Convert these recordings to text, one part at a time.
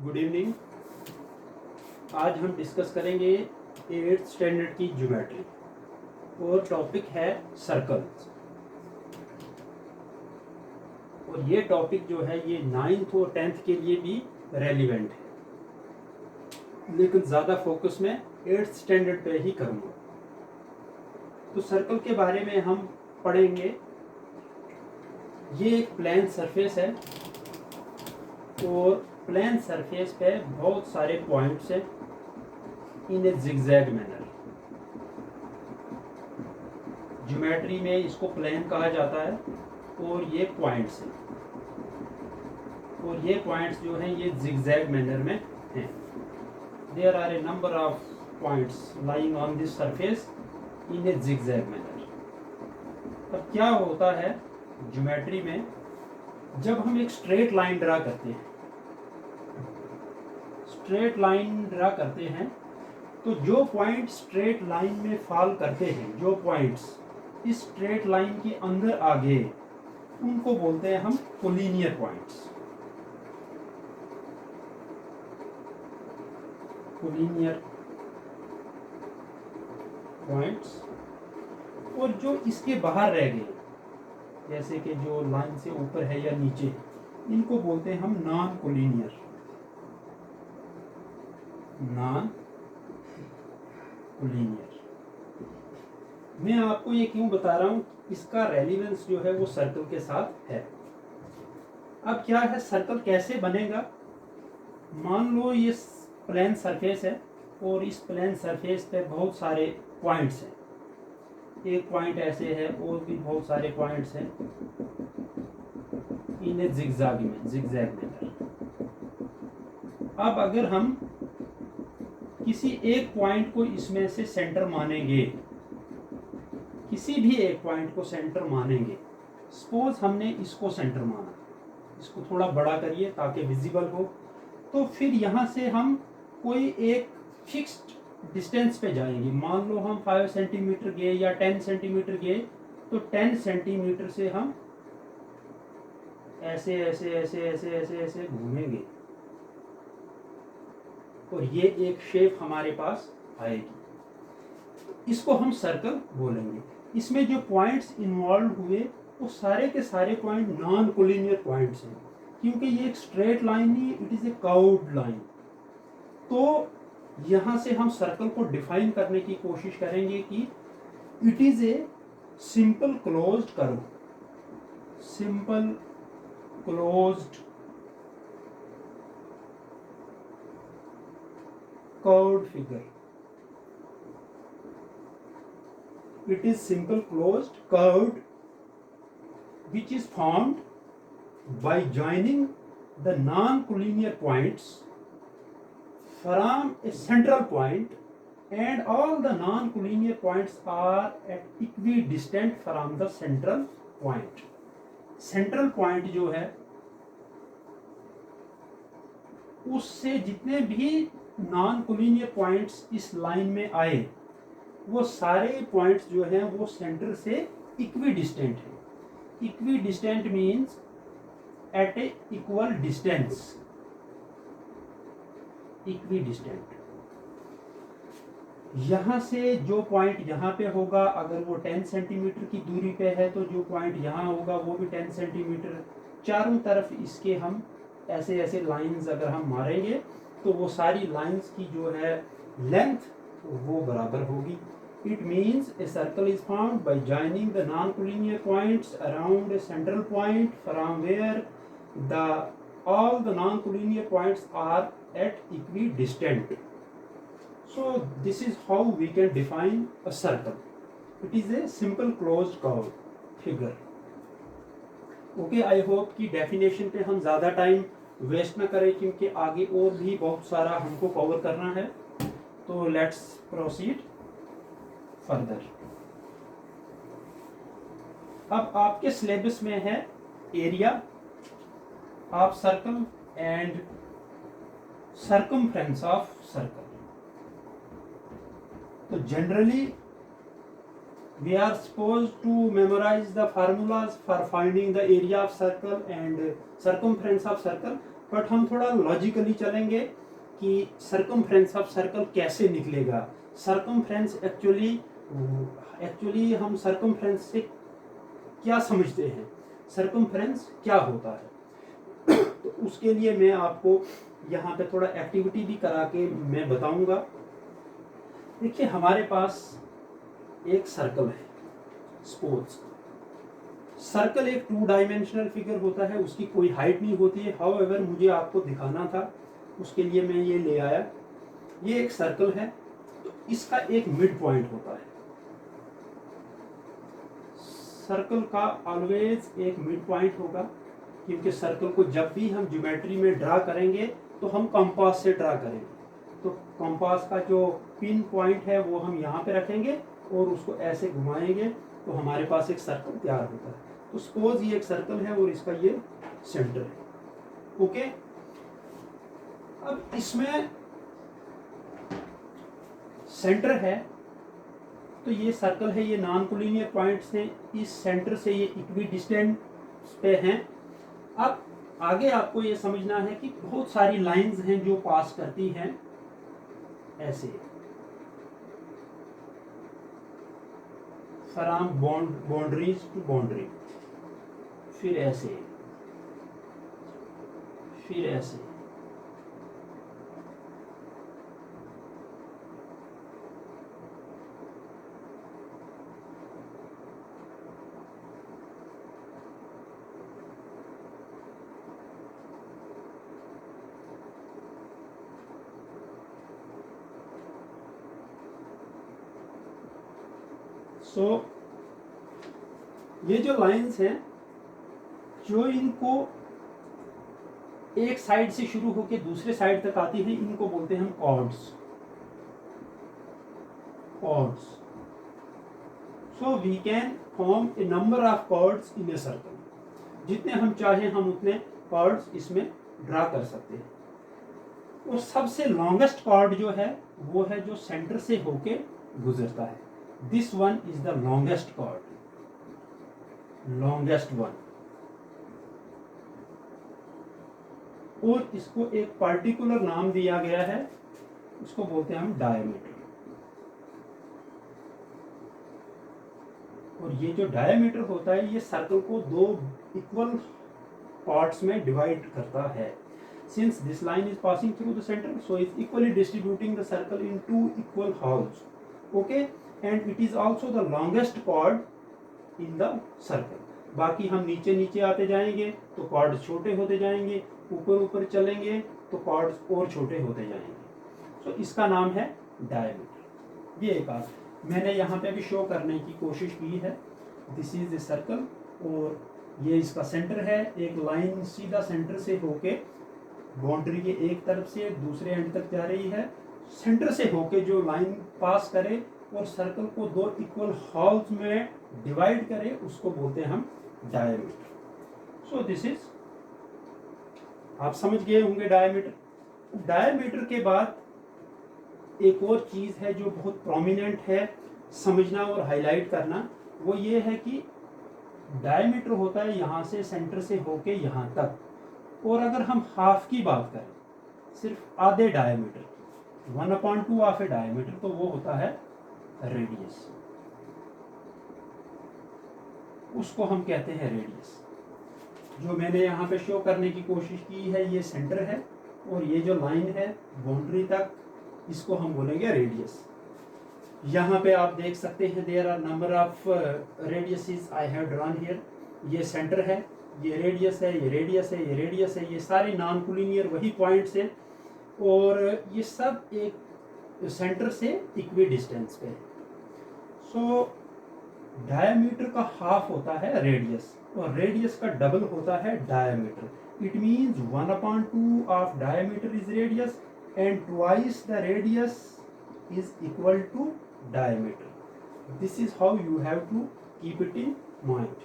Good evening. आज हम discuss करेंगे 8th स्टैंडर्ड की ज्योमेट्री और टॉपिक है सर्कल्स। और ये टॉपिक जो है ये 9th और 10th के लिए भी रेलिवेंट है, लेकिन ज़्यादा फोकस मैं 8th स्टैंडर्ड पे ही करूँगा। तो सर्कल के बारे में हम पढ़ेंगे। ये एक प्लेन सरफेस है और प्लेन सरफेस पे बहुत सारे पॉइंट्स हैं इन ए जिगजैग मैनर। ज्योमेट्री में इसको प्लेन कहा जाता है और ये पॉइंट्स हैं, और ये पॉइंट्स जो हैं ये जिगजैग मैनर में हैं। There are a number of points lying on this surface in a zigzag manner. अब क्या होता है ज्योमेट्री में, जब हम एक स्ट्रेट लाइन ड्रा करते हैं, तो जो पॉइंट स्ट्रेट लाइन में फॉल करते हैं, जो पॉइंट्स इस स्ट्रेट लाइन के अंदर आ गए, उनको बोलते हैं हम कोलिनियर पॉइंट्स। और जो इसके बाहर रह गए, जैसे कि जो लाइन से ऊपर है या नीचे, इनको बोलते हैं हम नॉन कोलिनियर मैं आपको ये क्यों बता रहा हूं, इसका रेलिवेंस जो है वो सर्कल के साथ है। अब क्या है, सर्कल कैसे बनेगा? मान लो ये प्लेन सरफेस है और इस प्लेन सरफेस पे बहुत सारे पॉइंट्स हैं। एक पॉइंट ऐसे है और भी बहुत सारे पॉइंट्स हैं इन ए जिगजैग मैनर। अब अगर हम किसी एक पॉइंट को इसमें से सेंटर मानेंगे, किसी भी एक पॉइंट को सेंटर मानेंगे, सपोज हमने इसको सेंटर माना, इसको थोड़ा बड़ा करिए ताकि विजिबल हो, तो फिर यहाँ से हम कोई एक फिक्स्ड डिस्टेंस पे जाएंगे। मान लो हम 5 सेंटीमीटर गए या 10 सेंटीमीटर गए, तो 10 सेंटीमीटर से हम ऐसे ऐसे ऐसे ऐसे ऐसे ऐसे घूमेंगे और ये एक शेप हमारे पास आएगी। इसको हम सर्कल बोलेंगे। इसमें जो पॉइंट्स इन्वॉल्व हुए वो सारे के सारे पॉइंट नॉन कोलिनियर पॉइंट्स हैं, क्योंकि ये एक स्ट्रेट लाइन नहीं, it is A curved line. तो यहां से हम सर्कल को डिफाइन करने की कोशिश करेंगे कि it is a simple closed curve, simple closed curved figure. It is simple closed curved which is formed by joining the non-collinear points from a central point, and all the non-collinear points are at equidistant from the central point. Central point जो है उससे जितने भी non collinear points इस line में आए, वो सारे पॉइंट्स जो हैं वो सेंटर से इक्विडिस्टेंट हैं। इक्विडिस्टेंट मींस एट ए इक्वल डिस्टेंस। इक्विडिस्टेंट, यहां से जो पॉइंट यहां पे होगा, अगर वो 10 सेंटीमीटर की दूरी पे है, तो जो पॉइंट यहां होगा वो भी 10 सेंटीमीटर। चारों तरफ इसके हम ऐसे ऐसे लाइंस अगर हम मारेंगे, तो वो सारी लाइंस की जो है लेंथ वो बराबर होगी। It means a circle is found by joining the non collinear points around a central point from where the all the non collinear points are at equidistant. So this is how we can define a circle. It is a simple closed curve figure. Okay, I hope कि definition पे हम ज़्यादा time waste ना करें, क्योंकि आगे और भी बहुत सारा हमको कवर करना है। तो लेट्स प्रोसीड फर्दर। अब आपके सिलेबस में है area of circle and circumference of circle. तो generally we are supposed to memorize the formulas for finding the area of circle and circumference of circle, but हम थोड़ा लॉजिकली चलेंगे कि circumference of circle कैसे निकलेगा। Circumference actually हम circumference से क्या समझते हैं, सरकमफ्रेंस क्या होता है। तो उसके लिए मैं आपको यहाँ पे थोड़ा एक्टिविटी भी करा के मैं बताऊंगा। देखिए हमारे पास एक सर्कल है, स्पोर्ट्स सर्कल एक 2 डायमेंशनल फिगर होता है, उसकी कोई हाइट नहीं होती है। हाउएवर मुझे आपको दिखाना था, उसके लिए मैं ये ले आया। ये एक सर्कल है, तो इसका एक मिड पॉइंट होता है। सर्कल का ऑलवेज एक मिड पॉइंट होगा, क्योंकि सर्कल को जब भी हम ज्योमेट्री में ड्रा करेंगे तो हम कंपास से ड्रा करेंगे। तो कंपास का जो पिन पॉइंट है वो हम यहाँ पे रखेंगे और उसको ऐसे घुमाएंगे तो हमारे पास एक सर्कल तैयार होता है। तो सपोज ये एक सर्कल है और इसका ये सेंटर है। ओके, अब इसमें सेंटर है, तो ये सर्कल है, ये नॉन कोलिनियर पॉइंट्स हैं, इस सेंटर से ये इक्वी डिस्टेंस पे हैं। अब आगे आपको ये समझना है कि बहुत सारी लाइंस हैं जो पास करती हैं ऐसे फ्रॉम बाउंड्रीज टू बाउंड्री, फिर ऐसे, फिर ऐसे। सो ये जो लाइंस हैं, जो इनको एक साइड से शुरू होकर दूसरे साइड तक आती है, इनको बोलते हैं हम chords. Chords, so we can form a number of chords in a circle. जितने हम चाहें हम उतने कॉर्ड्स इसमें ड्रा कर सकते हैं। और सबसे लॉन्गेस्ट कॉर्ड जो है वो है जो सेंटर से होके गुजरता है। This one is the longest chord, longest one. और इसको एक पार्टिकुलर नाम दिया गया है, उसको बोलते हैं हम डायमीटर। और ये जो डायमीटर होता है ये सर्कल को 2 इक्वल पार्ट्स में डिवाइड करता है। Since this line is passing through the center, so it's equally distributing the circle in 2 equal halves. Okay, and it is also the longest chord in the circle. बाकी हम नीचे नीचे आते जाएंगे तो कॉर्ड छोटे होते जाएंगे, ऊपर ऊपर चलेंगे तो कॉर्ड्स और छोटे होते जाएंगे। so इसका नाम है डायमीटर। ये एक मैंने यहाँ पे भी शो करने की कोशिश की है। दिस इज द सर्कल और ये इसका सेंटर है। एक लाइन सीधा सेंटर से होके बाउंड्री के एक तरफ से दूसरे एंड तक जा रही है। सेंटर से होके जो लाइन पास करे और सर्कल को 2 इक्वल हाल्स में डिवाइड करे उसको बोलते हैं हम डायमीटर। सो दिस इज, आप समझ गए होंगे डायमीटर। डायमीटर के बाद एक और चीज है जो बहुत प्रोमिनेंट है समझना और हाईलाइट करना, वो ये है कि डायमीटर होता है यहाँ से सेंटर से होके यहाँ तक। और अगर हम हाफ की बात करें, सिर्फ आधे डायमीटर, 1/2 ऑफ ए डायमीटर, तो वो होता है रेडियस। उसको हम कहते हैं रेडियस। जो मैंने यहाँ पे शो करने की कोशिश की है, ये सेंटर है और ये जो लाइन है बाउंड्री तक, इसको हम बोलेंगे रेडियस। यहाँ पे आप देख सकते हैं there are number of radiuses I have drawn here. ये सेंटर है, ये रेडियस है, ये रेडियस है, ये रेडियस है, ये सारे नॉन कोलिनियर वही पॉइंट्स हैं और ये सब एक सेंटर से इक्वी डिस्टेंस पे है। सो डायमीटर का हाफ होता है रेडियस और रेडियस का डबल होता है diameter. It means 1/2 of diameter is radius and twice the radius is equal to diameter. This is how you have to keep it in mind.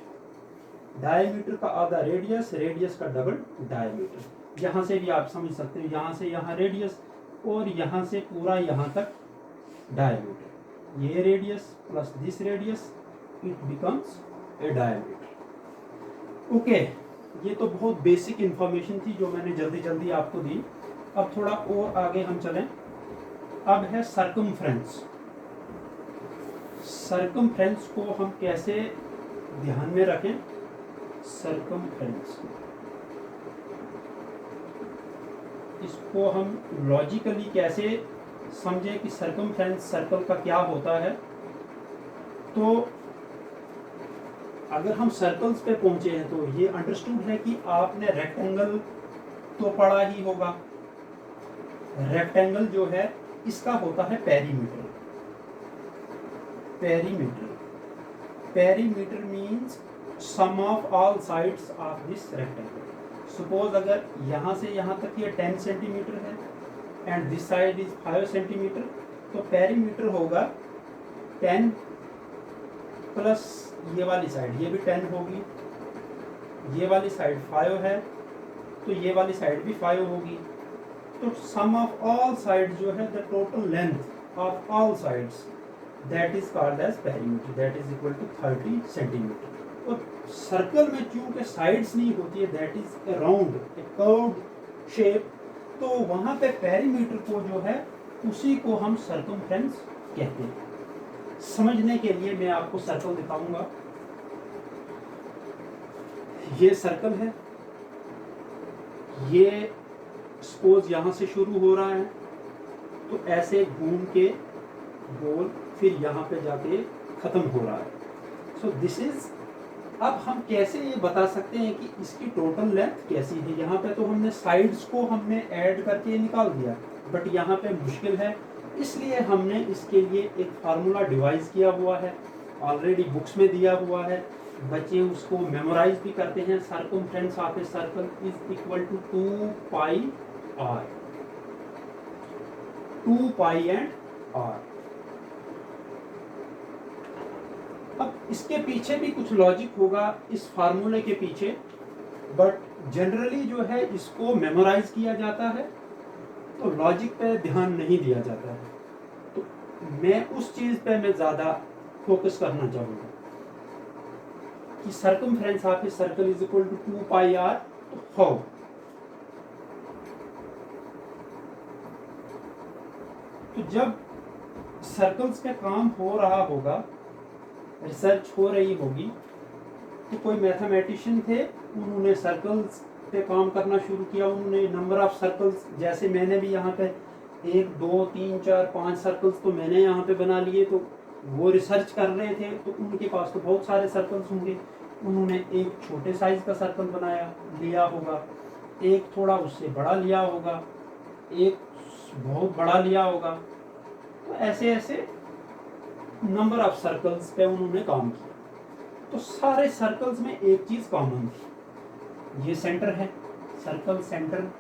Diameter का आधा radius, radius का double diameter. यहाँ से भी आप समझ सकते हैं, यहाँ से यहाँ रेडियस और यहाँ से पूरा यहाँ तक डायमीटर। ये radius plus this radius, it becomes a diameter. Okay, ये तो बहुत बेसिक इंफॉर्मेशन थी जो मैंने जल्दी जल्दी आपको दी। अब थोड़ा और आगे हम चलें। अब है सर्कमफ्रेंस। सर्कमफ्रेंस को हम कैसे ध्यान में रखें? सर्कमफ्रेंस इसको हम लॉजिकली कैसे समझें कि सर्कमफ्रेंस सर्कल का क्या होता है। तो अगर हम सर्कल्स पे पहुंचे हैं तो ये अंडरस्टूड है कि आपने रेक्टेंगल तो पढ़ा ही होगा। रेक्टेंगल जो है इसका होता है perimeter. Perimeter perimeter means sum of all sides of this rectangle. Suppose अगर यहाँ से यहाँ तक ये 10 सेंटीमीटर है and this side is 5 centimetre, तो पेरीमीटर होगा 10 प्लस ये वाली साइड, ये भी 10 होगी, ये वाली साइड 5 है तो ये वाली साइड भी 5 होगी। तो सम ऑफ ऑल साइड जो है the total length of all sides that is called as perimeter, that is equal to 30 centimetre. और सर्कल में चूंकि साइड्स नहीं होती है, that is a round a curved shape, तो वहां पे पेरीमीटर को जो है उसी को हम सर्कमफ्रेंस कहते हैं। समझने के लिए मैं आपको सर्कल दिखाऊंगा। ये सर्कल है, ये सपोज यहां से शुरू हो रहा है तो ऐसे घूम के गोल फिर यहाँ पे जाके खत्म हो रहा है। सो दिस इज, अब हम कैसे ये बता सकते हैं कि इसकी टोटल लेंथ कैसी है? यहाँ पे तो हमने साइड्स को हमने ऐड करके निकाल दिया, बट यहाँ पे मुश्किल है, इसलिए हमने इसके लिए एक फार्मूला डिवाइस किया हुआ है, ऑलरेडी बुक्स में दिया हुआ है, बच्चे उसको मेमोराइज भी करते हैं। Circumference of a circle is equal to 2 pi r, 2 pi and r. अब इसके पीछे भी कुछ लॉजिक होगा इस फार्मूले के पीछे, बट जनरली जो है इसको मेमोराइज किया जाता है तो लॉजिक पे ध्यान नहीं दिया जाता है। तो मैं उस चीज पे मैं ज्यादा फोकस करना चाहूंगा कि circumference of a circle is equal to 2 pi r. तो हाउ? तो जब सर्कल्स पे काम हो रहा होगा, रिसर्च हो रही होगी, तो कोई मैथमेटिशियन थे, उन्होंने सर्कल्स पे काम करना शुरू किया। उन्होंने नंबर ऑफ सर्कल्स, जैसे मैंने भी यहाँ पे 1 2 3 4 5 सर्कल्स तो मैंने यहाँ पे बना लिए, तो वो रिसर्च कर रहे थे तो उनके पास तो बहुत सारे सर्कल्स होंगे। उन्होंने एक छोटे साइज का सर्कल बनाया लिया होगा, एक थोड़ा उससे बड़ा लिया होगा, एक बहुत बड़ा लिया होगा। तो ऐसे ऐसे नंबर ऑफ सर्कल्स पे उन्होंने काम किया। तो सारे सर्कल्स में एक चीज कॉमन थी, ये सेंटर है, circle centre,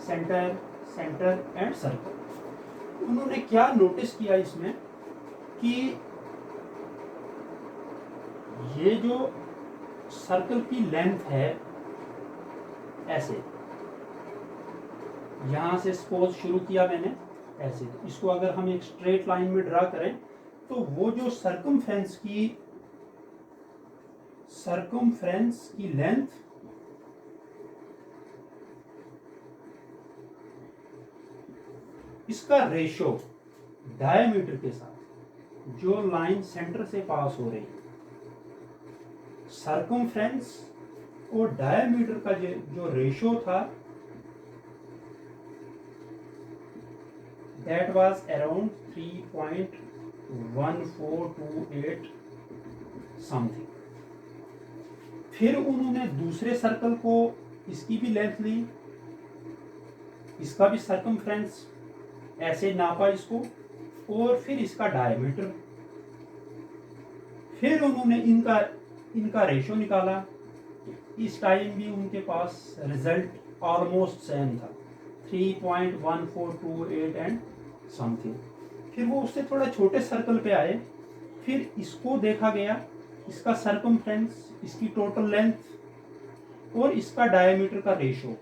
centre, centre and circle. उन्होंने क्या नोटिस किया इसमें कि ये जो सर्कल की लेंथ है, ऐसे यहां से सपोज शुरू किया मैंने ऐसे, इसको अगर हम एक स्ट्रेट लाइन में ड्रा करें तो वो जो सर्कमफ्रेंस की लेंथ इसका रेशो डायमीटर के साथ जो लाइन सेंटर से पास हो रही है, सर्कमफ्रेंस और डायमीटर का जो रेशो था दैट वाज अराउंड 3.1428 समथिंग। फिर उन्होंने दूसरे सर्कल को, इसकी भी लेंथ ली, इसका भी सर्कमफ्रेंस ऐसे नापा इसको, और फिर इसका डायमीटर, फिर उन्होंने इनका रेशो निकाला। इस टाइम भी उनके पास रिजल्ट ऑलमोस्ट सेम था, 3.1428 एंड समथिंग। फिर वो उससे थोड़ा छोटे सर्कल पे आए, फिर इसको देखा गया, इसका सर्कमफ्रेंस, इसकी टोटल लेंथ और इसका डायमीटर का रेशो।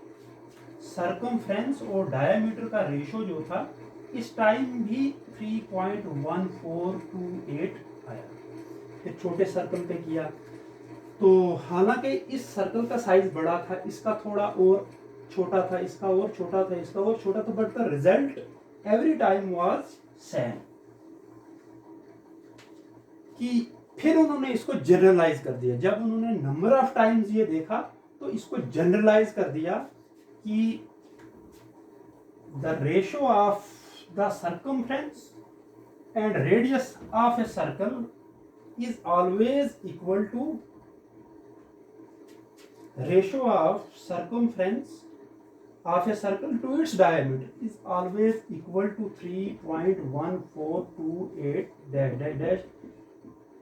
सर्कमफ्रेंस और डायमीटर का रेशो जो था इस टाइम भी 3.1428 आया। फिर छोटे सर्कल पे किया, तो हालांकि इस सर्कल का साइज बड़ा था, इसका थोड़ा और छोटा था, इसका और छोटा था, इसका और छोटा था, but the result every time was same. कि फिर उन्होंने इसको जनरलाइज कर दिया। जब उन्होंने नंबर ऑफ टाइम्स ये देखा तो इसको जनरलाइज कर दिया कि the ratio of the circumference and radius of a circle is always equal to ratio of circumference of a circle to its diameter is always equal to 3.1428 dash dash dash,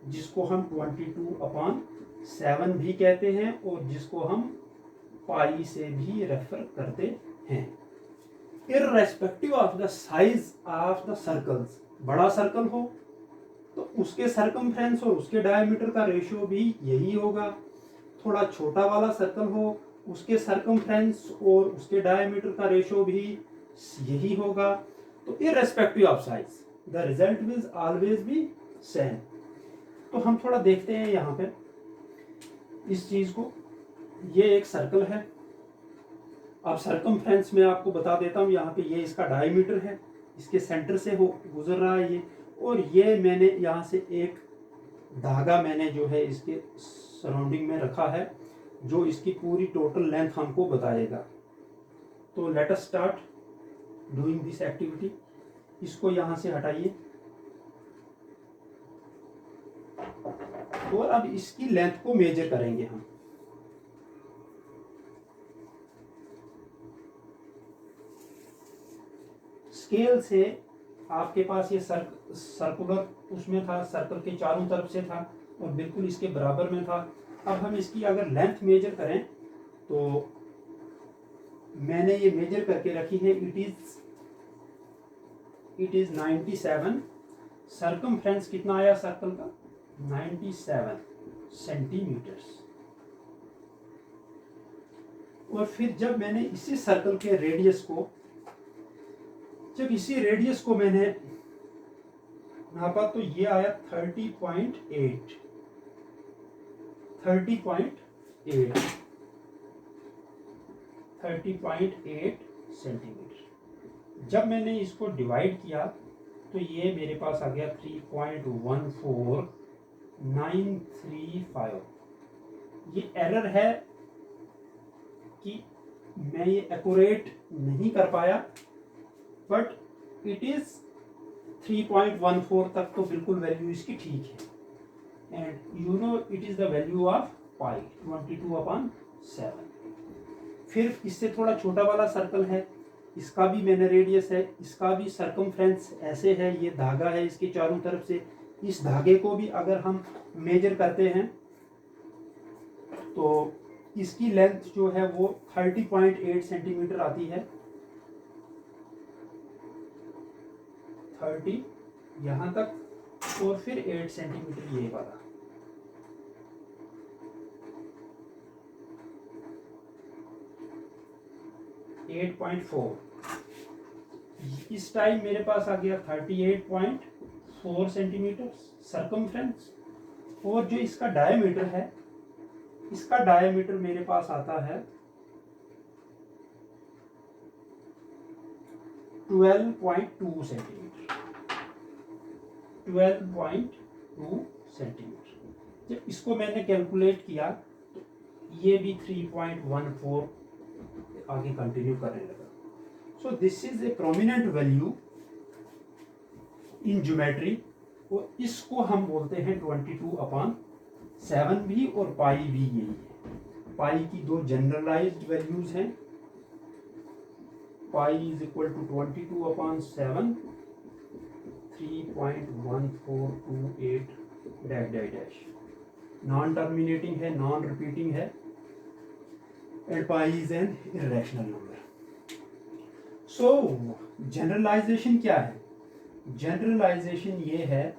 जिसको हम 22/7 भी कहते हैं और जिसको हम पाई से भी रेफर करते हैं। irrespective of the size of the circles, बड़ा सर्कल हो तो उसके सर्कमफ्रेंस और उसके डायमीटर का रेशियो भी यही होगा। थोड़ा छोटा वाला सर्कल हो उसके सर्कमफ्रेंस और उसके डायमीटर का रेशियो भी यही होगा। तो irrespective of size the result will always be same. तो हम थोड़ा देखते हैं यहाँ पे इस चीज को। ये एक सर्कल है। अब सर्कमफ्रेंस में आपको बता देता हूँ, यहाँ पे ये इसका डायमीटर है, इसके सेंटर से हो गुजर रहा है ये, और ये मैंने यहाँ से एक धागा मैंने जो है इसके सराउंडिंग में रखा है जो इसकी पूरी टोटल लेंथ हमको बताएगा। तो let us start doing this activity. इसको यहाँ से हटाइए और अब इसकी लेंथ को मेजर करेंगे हम। स्केल से आपके पास ये सर्कुलर उसमें था, सर्कल के चारों तरफ से था और बिल्कुल इसके बराबर में था। अब हम इसकी अगर लेंथ मेजर करें तो मैंने ये मेजर करके रखी है, इट इज 97। सर्कमफ्रेंस कितना आया सर्कल का? 97 सेंटीमीटर्स। और फिर जब मैंने इसी सर्कल के रेडियस को मैंने नापा तो ये आया 30.8 सेंटीमीटर। जब मैंने इसको डिवाइड किया तो ये मेरे पास आ गया 3.14935। ये एरर है कि मैं ये एक्यूरेट नहीं कर पाया, बट इट इज 3.14 तक तो बिल्कुल वैल्यू इसकी ठीक है। And you know it is the value of pi 22/7। फिर इससे थोड़ा छोटा वाला सर्कल है, इसका भी मैंने रेडियस है, इसका भी सर्कमफ्रेंस ऐसे है, ये धागा है इसके चारों तरफ से। इस धागे को भी अगर हम मेजर करते हैं तो इसकी लेंथ जो है वो 30.8 सेंटीमीटर आती है। 30 यहाँ तक और फिर 8 सेंटीमीटर ये वाला। इस टाइम मेरे पास आ गया 38.4 सेंटीमीटर सर्कमफ्रेंस। और जो इसका डायमीटर है, इसका डायमीटर मेरे पास आता है 12.2 सेंटीमीटर। 12.2 सेंटीमीटर। जब इसको मैंने कैलकुलेट किया तो ये भी 3.14 आगे कंटिन्यू करने लगा। सो this is a prominent value in geometry, और इसको हम बोलते हैं 22/7 भी, और पाई भी यही है। पाई की दो जनरलाइज्ड वैल्यूज हैं। Pi is equal to 22/7 3.1428 dash dash dash. Non terminating है, नॉन रिपीटिंग है, and pi is an irrational number. So generalisation क्या है? जनरलाइजेशन ये है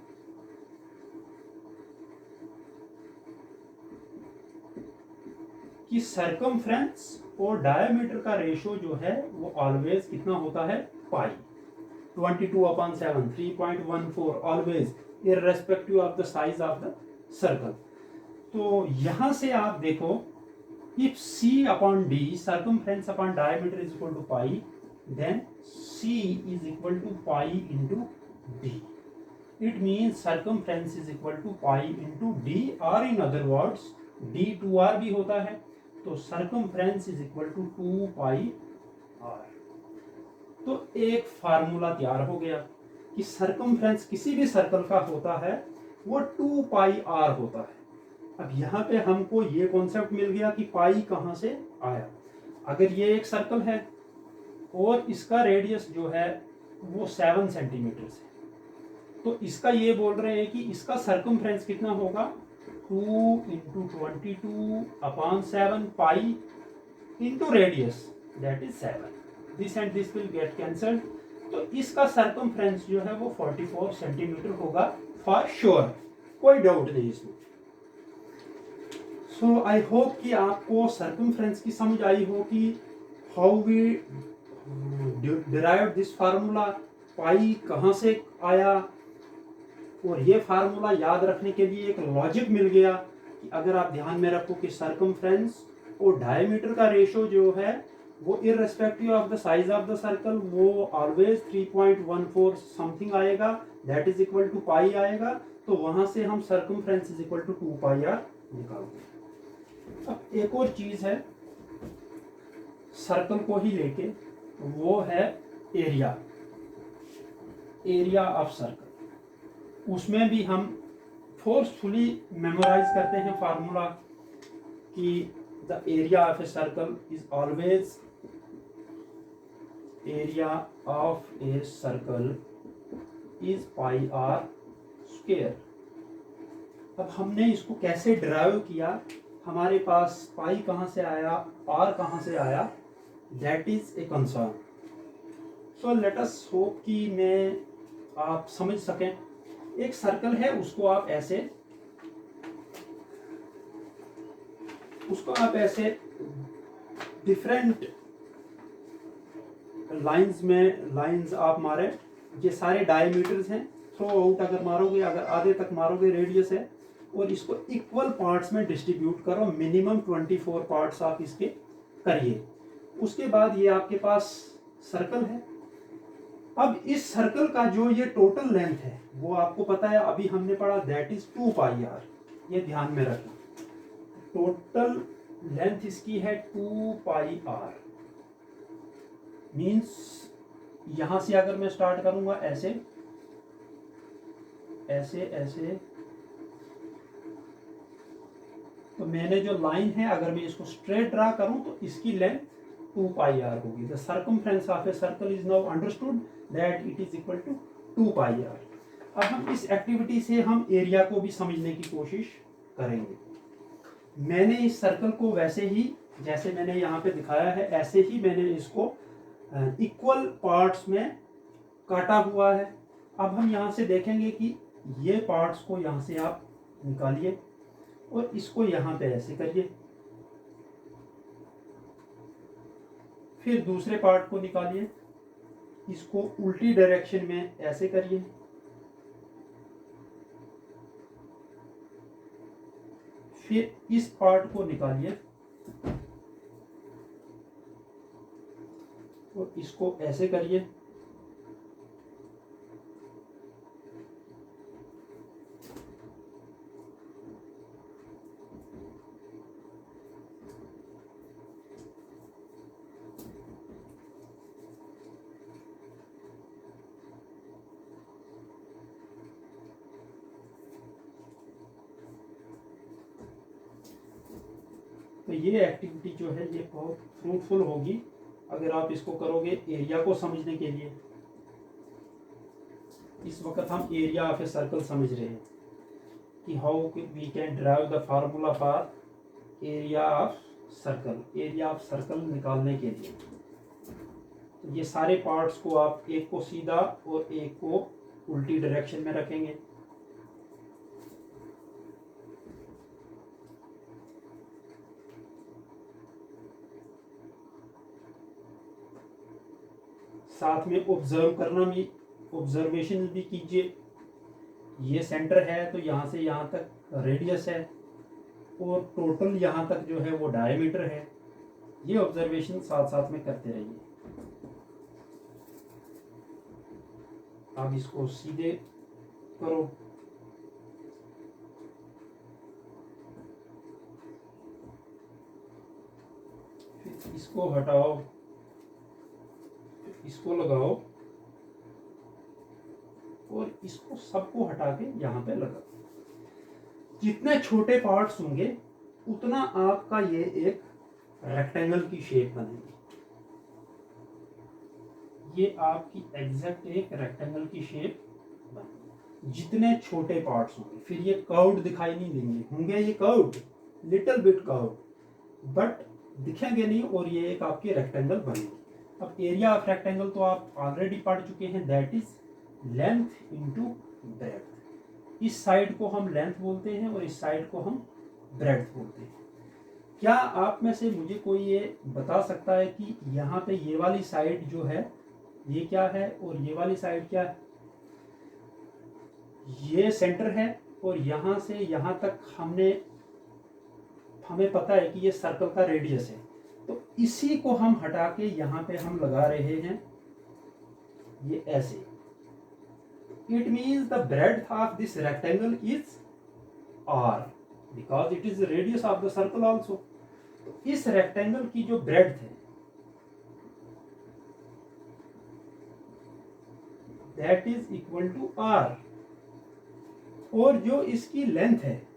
कि सर्कमफ्रेंस और डायमीटर का रेशियो जो है वो ऑलवेज कितना होता है? पाई 22/7 3.14 always irrespective of the size of the circle. तो यहाँ से आप देखो, if C upon D, circumference upon diameter is equal to pi, then C is equal to pi into D. It means circumference is equal to pi into D, or in other words D 2r भी होता है, तो circumference is equal to 2 pi r. तो एक formula तैयार हो गया कि सर्कमफ्रेंस किसी भी सर्कल का होता है वो 2 पाई आर होता है। अब यहाँ पे हमको ये कॉन्सेप्ट मिल गया कि पाई कहाँ से आया। अगर ये एक सर्कल है और इसका रेडियस जो है वो 7 सेंटीमीटर है, तो इसका ये बोल रहे हैं कि इसका सर्कमफ्रेंस कितना होगा, 2 × 22/7 pi into radius, that is 7। This and this will get cancelled, तो इसका सर्कमफ्रेंस जो है वो 44 सेंटीमीटर होगा फॉर श्योर, कोई डाउट नहीं इसमें। सो आई होप कि आपको सर्कमफ्रेंस की समझ आई हो कि how we derive this formula, pi कहाँ से आया, और ये फार्मूला याद रखने के लिए एक लॉजिक मिल गया कि अगर आप ध्यान में रखो कि सर्कमफ्रेंस और डायमीटर का रेशो जो है वो irrespective of the size of the circle वो ऑलवेज 3.14 समथिंग आएगा, that is equal to pi आएगा, तो वहां से हम circumference is equal to 2 pi r निकालते। अब एक और चीज है सर्कल को ही लेके, वो है एरिया, एरिया ऑफ सर्कल। उसमें भी हम फोर्सफुली मेमोराइज करते हैं फार्मूला कि the area of a circle is always, area of a circle is pi r square. अब हमने इसको कैसे डिराइव किया, हमारे पास पाई कहाँ से आया, आर कहाँ से आया, that is a concern. So let us hope कि मैं आप समझ सकें। एक सर्कल है, उसको आप ऐसे डिफरेंट लाइंस आप मारे, ये सारे डायमीटर्स हैं, थ्रो आउट अगर मारोगे, अगर आधे तक मारोगे रेडियस है, और इसको इक्वल पार्ट्स में डिस्ट्रीब्यूट करो, मिनिमम 24 पार्ट्स आप इसके करिए। उसके बाद ये आपके पास सर्कल है। अब इस सर्कल का जो ये टोटल लेंथ है वो आपको पता है, अभी हमने पढ़ा, दैट इज 2 पाई आर, ये ध्यान में रखना। टोटल लेंथ इसकी है 2 पाई आर, मीन्स यहां से अगर मैं स्टार्ट करूंगा ऐसे ऐसे ऐसे, तो मैंने जो लाइन है अगर मैं इसको स्ट्रेट ड्रा करूं तो इसकी लेंथ 2 पाई आर होगी। The circumference of a circle is now understood that it is equal to 2 pi r. अब हम इस एक्टिविटी से हम एरिया को भी समझने की कोशिश करेंगे। मैंने इस सर्कल को वैसे ही जैसे मैंने यहाँ पे दिखाया है, ऐसे ही मैंने इसको इक्वल पार्ट्स में काटा हुआ है। अब हम यहाँ से देखेंगे कि ये पार्ट्स को यहाँ से आप निकालिए और इसको यहाँ पे ऐसे करिए, फिर दूसरे पार्ट को निकालिए, इसको उल्टी डायरेक्शन में ऐसे करिए, फिर इस पार्ट को निकालिए और इसको ऐसे करिए, तो ये एक्टिविटी जो है ये बहुत फ्रूटफुल होगी अगर आप इसको करोगे एरिया को समझने के लिए। इस वक्त हम एरिया ऑफ ए सर्कल समझ रहे हैं कि how we can derive the formula for area of circle, area of circle निकालने के लिए। तो ये सारे पार्ट्स को आप एक को सीधा और एक को उल्टी डायरेक्शन में रखेंगे। साथ में ऑब्जर्वेशन भी कीजिए। ये सेंटर है तो यहाँ से यहाँ तक रेडियस है, और टोटल यहाँ तक जो है वो डायमीटर है। ये ऑब्जर्वेशन साथ साथ में करते रहिए। आप इसको सीधे करो, फिर इसको हटाओ, फिर इसको लगाओ और इसको सबको हटा के यहाँ पे लगाओ। जितने छोटे पार्ट्स होंगे उतना आपका ये एक रेक्टेंगल की शेप बनेगी। ये आपकी एग्जैक्ट एक रेक्टेंगल की शेप बनेगी जितने छोटे पार्ट्स होंगे। फिर ये कर्व्ड दिखाई नहीं देंगे, होंगे ये curved, little bit curved, but दिखेंगे नहीं, और ये एक आपकी रेक्टेंगल बनेगी। अब एरिया ऑफ रेक्टेंगल तो आप ऑलरेडी पढ़ चुके हैं, that is length into breadth. इस साइड को हम लेंथ बोलते हैं और इस साइड को हम ब्रेड्थ बोलते हैं। क्या आप में से मुझे कोई ये बता सकता है कि यहाँ पे ये वाली साइड जो है ये क्या है और ये वाली साइड क्या है? ये सेंटर है और यहाँ से यहाँ तक हमें पता है कि ये सर्कल का रेडियस है, तो इसी को हम हटा के यहाँ पे हम लगा रहे हैं ये ऐसे। It means the breadth of this rectangle is r because it is radius of the circle also. तो इस रेक्टेंगल की जो ब्रेड्थ है that is equal to r, और जो इसकी लेंथ है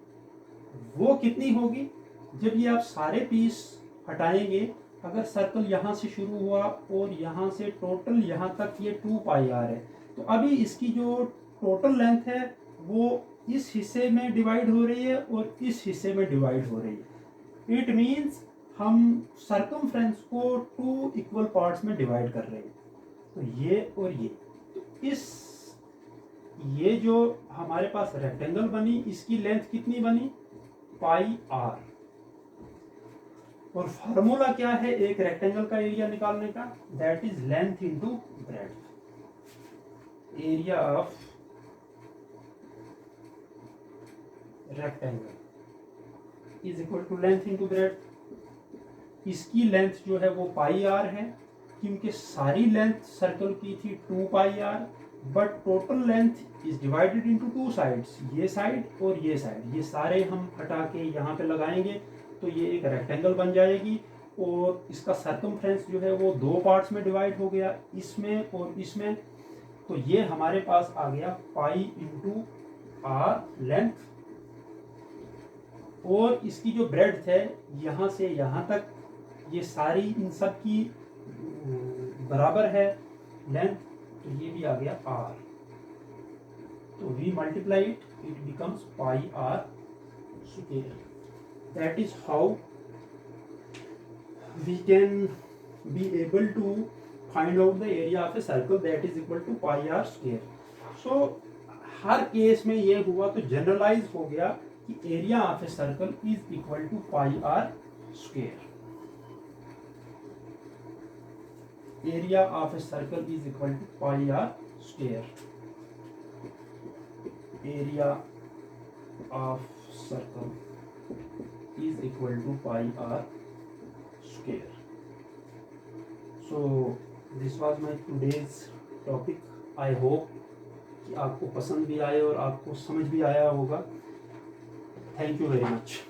वो कितनी होगी? जब ये आप सारे पीस हटाएंगे, अगर सर्कल यहाँ से शुरू हुआ और यहाँ से टोटल यहाँ तक ये 2 पाई r है, तो अभी इसकी जो टोटल लेंथ है वो इस हिस्से में डिवाइड हो रही है और इस हिस्से में डिवाइड हो रही है। इट मीन्स हम सर्कमफ्रेंस को 2 इक्वल पार्ट्स में डिवाइड कर रहे हैं। तो ये और ये, तो ये जो हमारे पास रेक्टेंगल बनी, इसकी लेंथ कितनी बनी? पाई r। और फार्मूला क्या है एक रेक्टेंगल का एरिया निकालने का? That is length into breadth. Area of rectangle is equal to length into breadth. इसकी लेंथ जो है वो पाई r है, क्योंकि सारी लेंथ सर्कल की थी 2 पाई r, but total length is divided into 2 sides, ये साइड और ये साइड। ये सारे हम हटा के यहाँ पे लगाएंगे तो ये एक रेक्टेंगल बन जाएगी, और इसका सर्कमफ्रेंस जो है वो 2 पार्ट्स में डिवाइड हो गया, इसमें और इसमें। तो ये हमारे पास आ गया पाई इंटू r लेंथ, और इसकी जो ब्रेड्थ है यहाँ से यहाँ तक ये सारी इन सब की बराबर है लेंथ, तो ये भी आ गया r। तो we multiply it becomes pi r square. That is how we can be able to find out the area of a circle that is equal to pi r square. So हर case में ये हुआ तो generalise हो गया कि area of a circle is equal to pi r square. area of a circle is equal to pi r square. Area of circle is equal to pi r square. So this was my today's topic. I hope कि आपको पसंद भी आए और आपको समझ भी आया होगा। Thank you very much.